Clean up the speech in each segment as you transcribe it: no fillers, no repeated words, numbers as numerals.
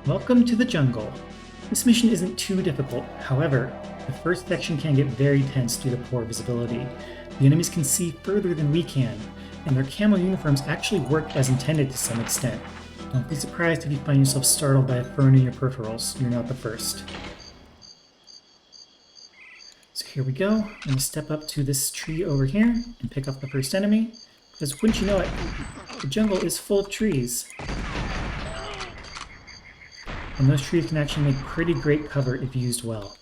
Welcome to the jungle. This mission isn't too difficult, however, the first section can get very tense due to poor visibility. The enemies can see further than we can, and their camo uniforms actually work as intended to some extent. Don't be surprised if you find yourself startled by a fern in your peripherals. You're not the first. So here we go. I'm going to step up to this tree over here and pick up the first enemy, because wouldn't you know it, the jungle is full of trees. And those trees can actually make pretty great cover if used well.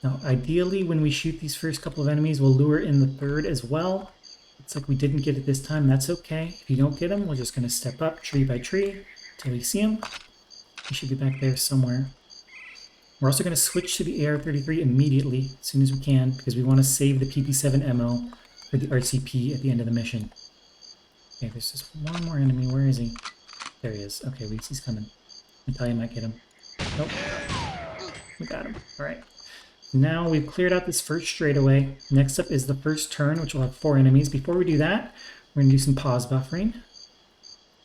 Now, ideally, when we shoot these first couple of enemies, we'll lure in the third as well. Looks like we didn't get it this time. That's okay. If you don't get him, we're just going to step up tree by tree until we see him. He should be back there somewhere. We're also going to switch to the AR-33 immediately, as soon as we can, because we want to save the PP7 ammo for the RCP at the end of the mission. Okay, there's just one more enemy. Where is he? There he is. Okay, he's coming. I thought you might get him. Nope. We got him. Alright. Now we've cleared out this first straightaway. Next up is the first turn, which will have 4 enemies. Before we do that, we're going to do some pause buffering.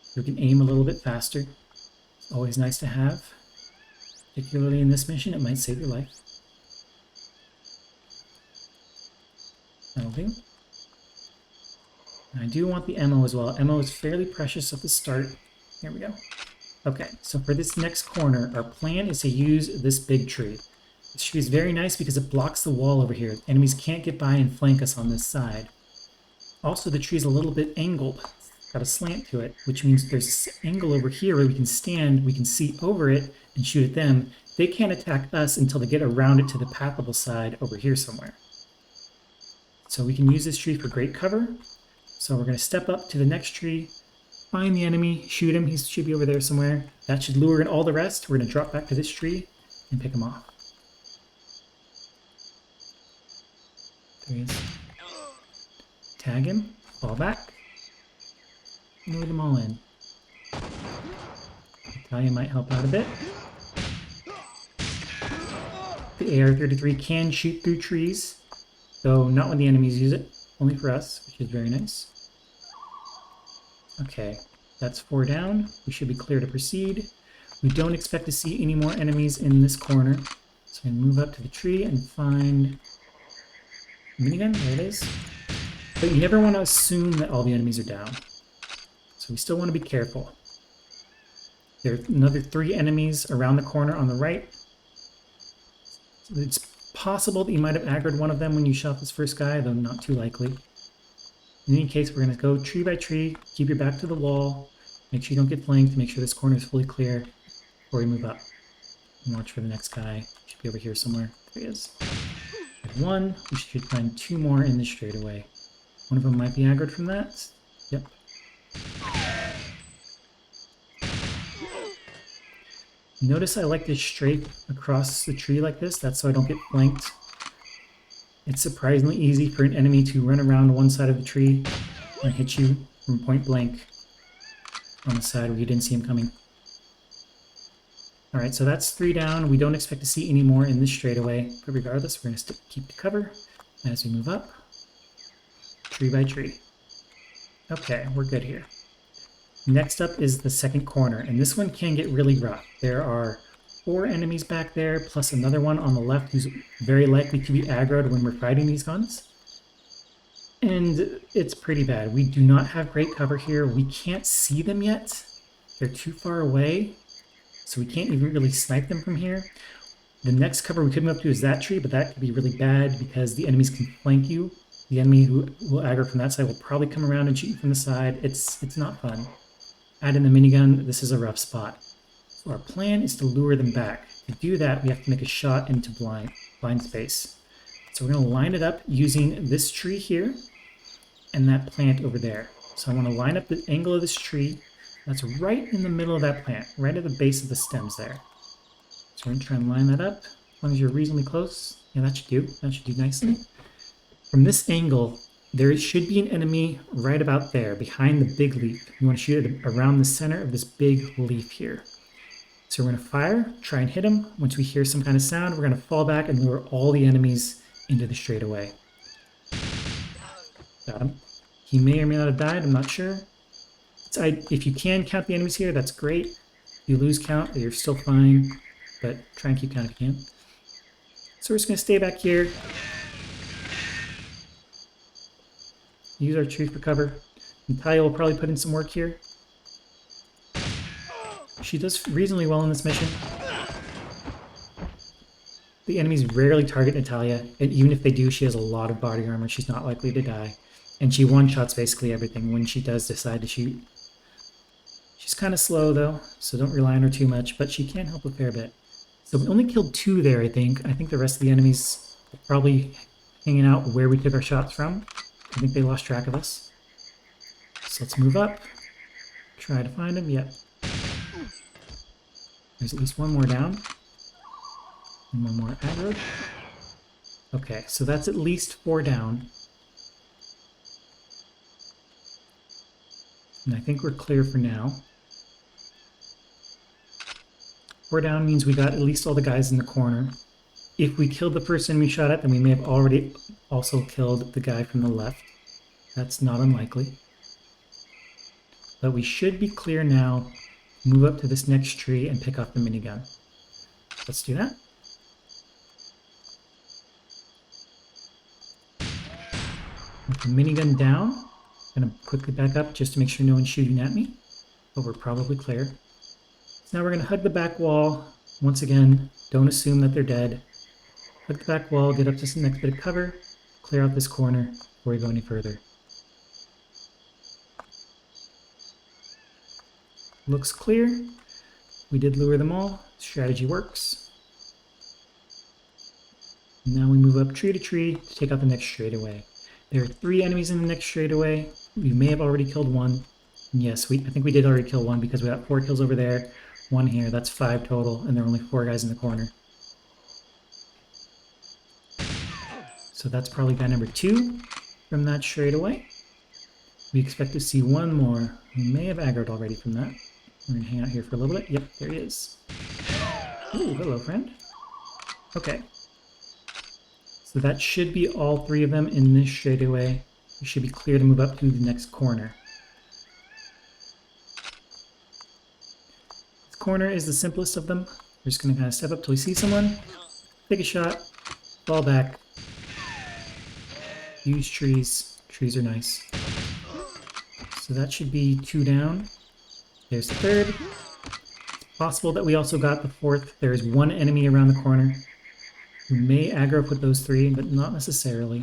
So we can aim a little bit faster. It's always nice to have. Particularly in this mission, it might save your life. That'll do. And I do want the ammo as well. Ammo is fairly precious at the start. Here we go. Okay, so for this next corner, our plan is to use this big tree. This tree is very nice because it blocks the wall over here. Enemies can't get by and flank us on this side. Also, the tree is a little bit angled. It's got a slant to it, which means there's this angle over here where we can stand, we can see over it and shoot at them. They can't attack us until they get around it to the pathable side over here somewhere. So we can use this tree for great cover. So we're going to step up to the next tree, find the enemy, shoot him. He should be over there somewhere. That should lure in all the rest. We're going to drop back to this tree and pick him off. There he is. Tag him, fall back, lure them all in. Italian might help out a bit. The AR-33 can shoot through trees, though not when the enemies use it, only for us, which is very nice. Okay, that's 4 down. We should be clear to proceed. We don't expect to see any more enemies in this corner, so I'm going to move up to the tree and find minigun. There it is. But you never want to assume that all the enemies are down, so we still want to be careful. There are another 3 enemies around the corner on the right. It's possible that you might have aggroed one of them when you shot this first guy, though not too likely. In any case, we're going to go tree by tree, keep your back to the wall, make sure you don't get flanked, make sure this corner is fully clear before we move up. And watch for the next guy. He should be over here somewhere. There he is. We have 1. We should find 2 more in this straightaway. One of them might be aggroed from that. Yep. Notice I like to strafe across the tree like this. That's so I don't get flanked. It's surprisingly easy for an enemy to run around one side of the tree and hit you from point blank on the side where you didn't see him coming. Alright, so that's 3 down. We don't expect to see any more in this straightaway, but regardless, we're going to keep the cover as we move up, tree by tree. Okay, we're good here. Next up is the second corner, and this one can get really rough. There are 4 enemies back there, plus another one on the left who's very likely to be aggroed when we're fighting these guns. And it's pretty bad. We do not have great cover here. We can't see them yet. They're too far away, so we can't even really snipe them from here. The next cover we could move up to is that tree, but that could be really bad because the enemies can flank you. The enemy who will aggro from that side will probably come around and shoot you from the side. It's not fun. Add in the minigun, this is a rough spot. So our plan is to lure them back. To do that, we have to make a shot into blind space. So we're going to line it up using this tree here and that plant over there. So I want to line up the angle of this tree that's right in the middle of that plant, right at the base of the stems there. So we're going to try and line that up. As long as you're reasonably close, yeah, that should do. That should do nicely. From this angle, there should be an enemy right about there, behind the big leaf. You want to shoot it around the center of this big leaf here. So we're going to fire, try and hit him. Once we hear some kind of sound, we're going to fall back and lure all the enemies into the straightaway. Got him. He may or may not have died, I'm not sure. If you can count the enemies here, that's great. you lose count, you're still fine, but try and keep count if you can. So we're just going to stay back here. Use our tree for cover. Natalia will probably put in some work here. She does reasonably well in this mission. The enemies rarely target Natalia, and even if they do, she has a lot of body armor. She's not likely to die. And she one-shots basically everything when she does decide to shoot. She's kind of slow though, so don't rely on her too much, but she can help a fair bit. So we only killed 2 there, I think. I think the rest of the enemies are probably hanging out where we took our shots from. I think they lost track of us. So let's move up. Try to find them. Yep. There's at least one more down. And one more aggro. Okay, so that's at least 4 down. And I think we're clear for now. 4 down means we got at least all the guys in the corner. If we killed the first enemy shot at, then we may have already also killed the guy from the left. That's not unlikely. But we should be clear now. Move up to this next tree and pick off the minigun. Let's do that. With the minigun down, I'm going to quickly back up just to make sure no one's shooting at me. But we're probably clear. So now we're going to hug the back wall. Once again, don't assume that they're dead. Hug the back wall, get up to the next bit of cover, clear out this corner before we go any further. Looks clear. We did lure them all. Strategy works. Now we move up tree to tree to take out the next straightaway. There are 3 enemies in the next straightaway. We may have already killed one. And yes, I think we did already kill one because we got 4 kills over there, 1 here. That's 5 total, and there are only 4 guys in the corner. So that's probably guy number 2 from that straightaway. We expect to see 1 more. We may have aggroed already from that. We're going to hang out here for a little bit. Yep, there he is. Ooh, hello, friend. Okay. So that should be all 3 of them in this straightaway. We should be clear to move up to the next corner. This corner is the simplest of them. We're just going to kind of step up till we see someone, take a shot, fall back, use trees. Trees are nice. So that should be 2 down. There's the 3rd. It's possible that we also got the 4th. There is 1 enemy around the corner. We may aggro with those 3, but not necessarily.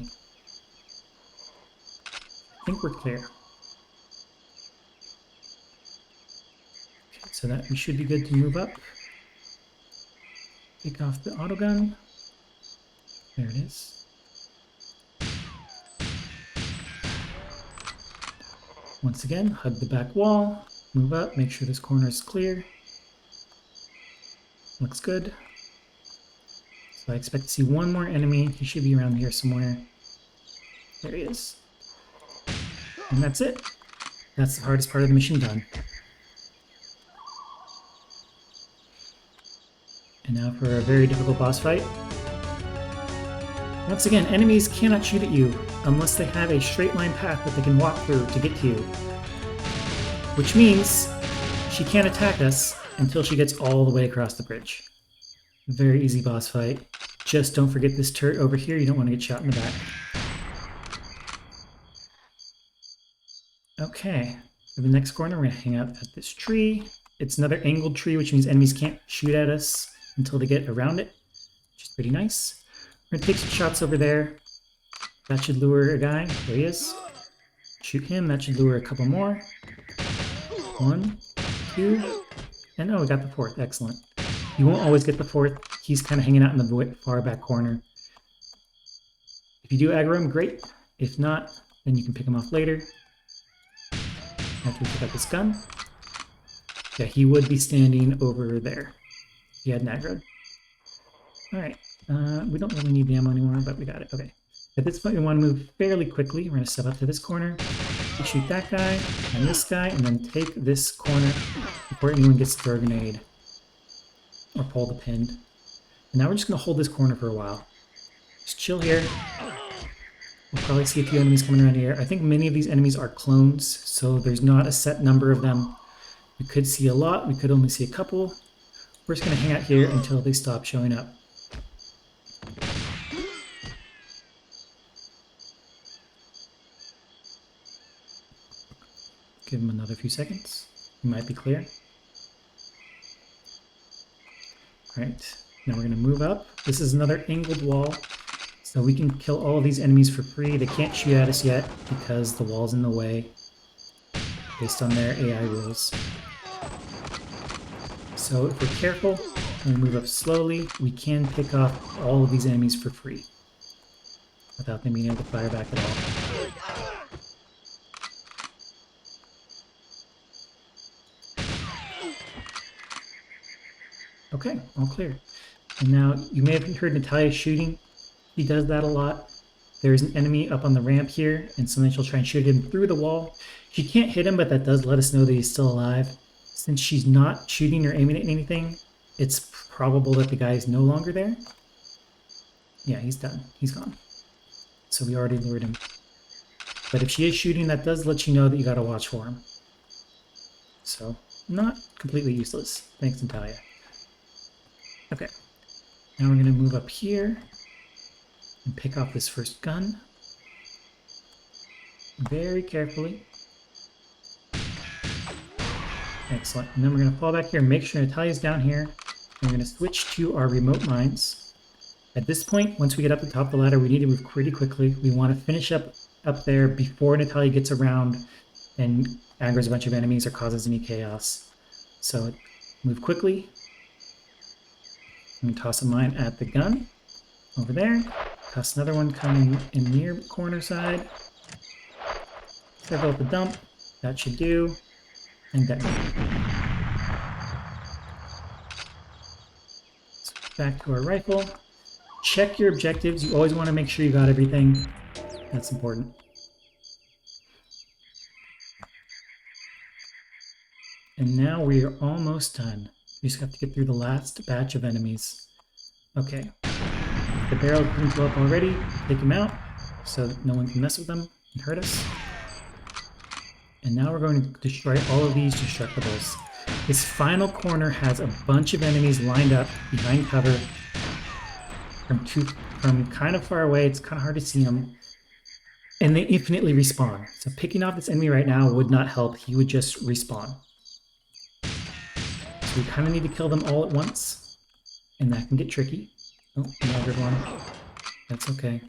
I think we're clear. Okay, so that we should be good to move up. Take off the autogun. There it is. Once again, hug the back wall. Move up, make sure this corner is clear. Looks good. So I expect to see 1 more enemy. He should be around here somewhere. There he is. And that's it. That's the hardest part of the mission done. And now for a very difficult boss fight. Once again, enemies cannot shoot at you unless they have a straight line path that they can walk through to get to you. Which means she can't attack us until she gets all the way across the bridge. Very easy boss fight. Just don't forget this turret over here. You don't want to get shot in the back. Okay, for the next corner, we're going to hang out at this tree. It's another angled tree, which means enemies can't shoot at us until they get around it, which is pretty nice. We're going to take some shots over there. That should lure a guy. There he is. Shoot him. That should lure a couple more. 1, 2, and oh, we got the 4th. Excellent. You won't always get the 4th. He's kind of hanging out in the far back corner. If you do aggro him, great. If not, then you can pick him off later. After we pick up this gun. Yeah, he would be standing over there. He had an aggro. Alright. We don't really need the ammo anymore, but we got it. Okay. At this point, we want to move fairly quickly. We're going to step up to this corner. We shoot that guy, and this guy, and then take this corner before anyone gets to throw a grenade. Or pull the pin. And now we're just going to hold this corner for a while. Just chill here. We'll probably see a few enemies coming around here. I think many of these enemies are clones, so there's not a set number of them. We could see a lot, we could only see a couple. We're just going to hang out here until they stop showing up. Give them another few seconds. We might be clear. Alright, now we're going to move up. This is another angled wall, so we can kill all of these enemies for free. They can't shoot at us yet because the wall's in the way, based on their AI rules. So if we're careful and we move up slowly, we can pick off all of these enemies for free without them being able to fire back at all. Okay, all clear. And now you may have heard Natalia shooting. She does that a lot. There's an enemy up on the ramp here, and sometimes she'll try and shoot him through the wall. She can't hit him, but that does let us know that he's still alive. Since she's not shooting or aiming at anything, it's probable that the guy is no longer there. Yeah, he's done. He's gone. So we already lured him. But if she is shooting, that does let you know that you gotta watch for him. So, not completely useless. Thanks, Natalia. Okay, now we're going to move up here and pick off this first gun very carefully. Excellent. And then we're going to fall back here and make sure Natalia's down here. And we're going to switch to our remote mines. At this point, once we get up the top of the ladder, we need to move pretty quickly. We want to finish up there before Natalia gets around and aggroes a bunch of enemies or causes any chaos. So move quickly. I'm going to toss a mine at the gun over there. Toss another one coming in near corner side. Circle at the dump. That should do. And detonate. So back to our rifle. Check your objectives. You always want to make sure you got everything. That's important. And now we are almost done. We just have to get through the last batch of enemies. Okay. The barrel didn't go up already. Take them out so that no one can mess with them and hurt us. And now we're going to destroy all of these destructibles. This final corner has a bunch of enemies lined up behind cover from kind of far away. It's kind of hard to see them. And they infinitely respawn. So picking off this enemy right now would not help. He would just respawn. So we kind of need to kill them all at once, and that can get tricky. Oh, another one. That's okay.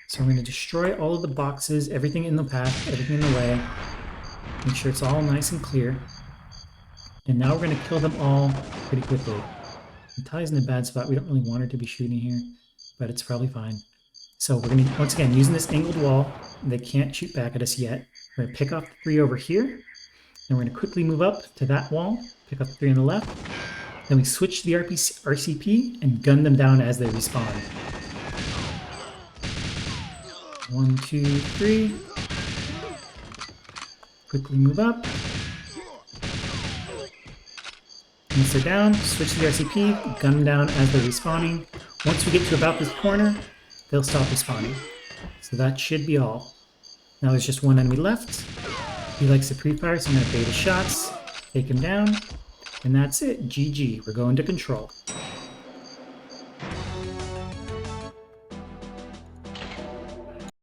So we're going to destroy all of the boxes, everything in the path, everything in the way. Make sure it's all nice and clear. And now we're going to kill them all pretty quickly. Natalia's in a bad spot. We don't really want her to be shooting here, but it's probably fine. So we're going to, once again, using this angled wall. They can't shoot back at us yet. We're going to pick off the 3 over here. And we're going to quickly move up to that wall. Pick up the 3 on the left. Then we switch to the RCP and gun them down as they respawn. 1, 2, 3. Quickly move up. Once they're down, switch to the RCP, gun them down as they're respawning. Once we get to about this corner, they'll stop respawning. So that should be all. Now there's just one enemy left. He likes the pre-fire, so I'm going to bait his shots, take him down, and that's it. GG. We're going to control.